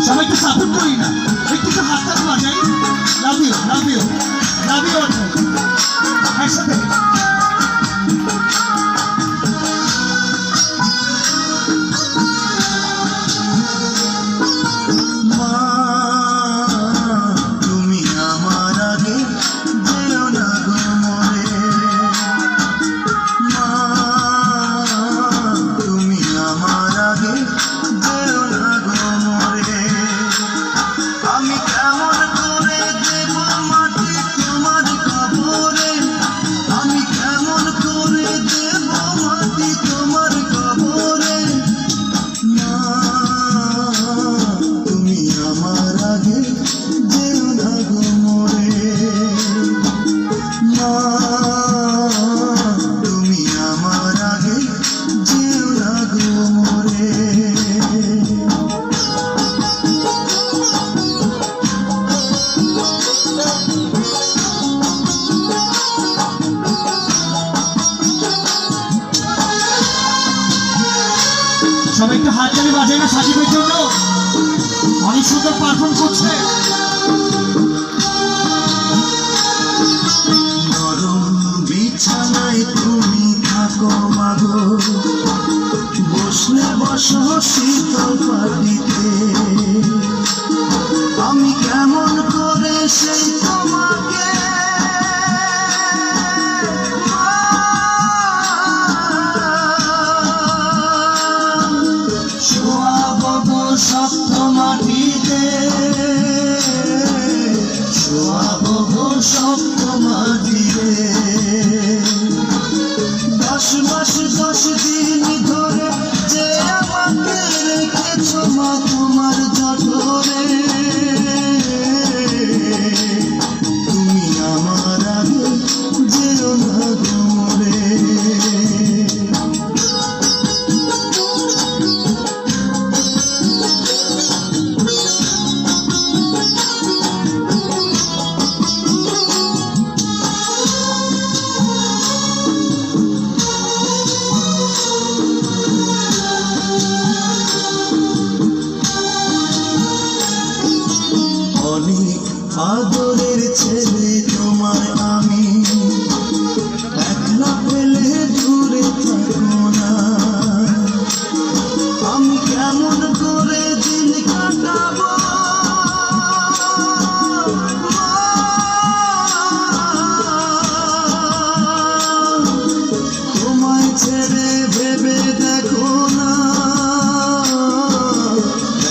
সবাইকে সাপোর্ট করি না, একটু তো হাতটা বাজাই। Love you, love you, love you একসাথে। সবাই একটু হাত তালি বাজায় না সাকিবের জন্য, অনেক সুন্দর পারফর্ম করছে। নরম বিছানায় তুমি থাকো মাগো, বসলে বসো শীতল পাটিতে, আমি কেমন করে সেই তোমাকে শক্ত মাটিতে, শোয়াবো শক্ত মাটিতে। 10 মাস 10 দিন ধরে যে আমাকে রেখেছ মা তোমার জঠরে, তুমি আমার আগে যেও না গো মরে। অনেক আদরের ছেলে তোমার আমি, একলা পেলে দূরে থাকো না, আমি কেমন করে দিন কাটাবো, তোমায় ছেড়ে ভেবে দেখো না,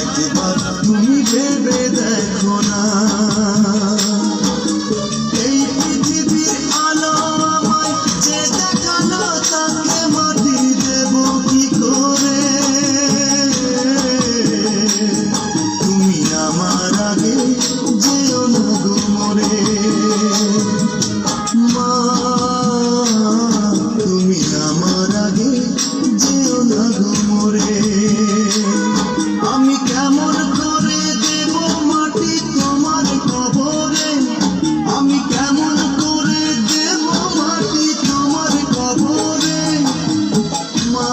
একবার তুমি ভেবে দেখো না। এই পৃথিবীর আলো আমায় যে দেখালো, তাকে মাটি দেব কি করে, তুমি আমার আগে যেও না গো মরে। মা তুমি আমার আগে যেও না গো মরে, আমি কেমন করে দেব মাটি তোমার কবরে, আমি কেমন করে দেব মাটি তোমার কবরে। মা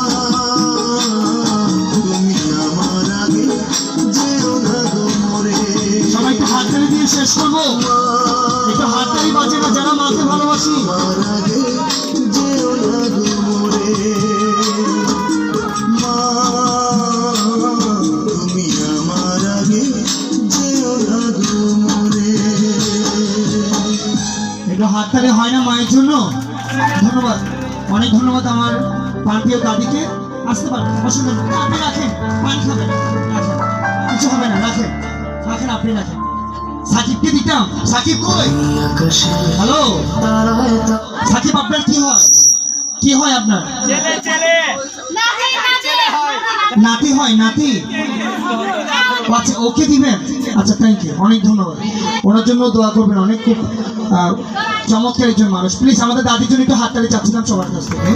তুমি আমার আগে যেও না গো মরে। সবাই একটু হাত তালি দিয়ে শেষ করবো, একটু হাত তালি বাজে না যারা মাকে ভালোবাসি। আমার আগে যেও না গো মরে। মা তুমি আমার আগে যেও না গো মরে। একটু হাত তালি হয় না মায়ের জন্য? ধন্যবাদ, অনেক ধন্যবাদ আমার প্রান্তীয় দাদিকে। আসতে পারেন, অসুবিধা নেই, আপনি রাখেন, পানি খাবেন, রাখেন, কিছু হবে না, রাখেন রাখেন, আপনি রাখেন। সাকিবকে দিতাম, সাকিব কই? হ্যালো সাকিব, আপনার কি হয়? কি হয় আপনার? নাতি হয়, নাতি। আচ্ছা, ওকে দিবেন? আচ্ছা, থ্যাংক ইউ, অনেক ধন্যবাদ। ওনার জন্য দোয়া করবেন, অনেক খুব চমৎকার একজন মানুষ। প্লিজ আমাদের দাদির জন্য একটু হাততালি চাচ্ছিলাম সবার কাছ থেকে।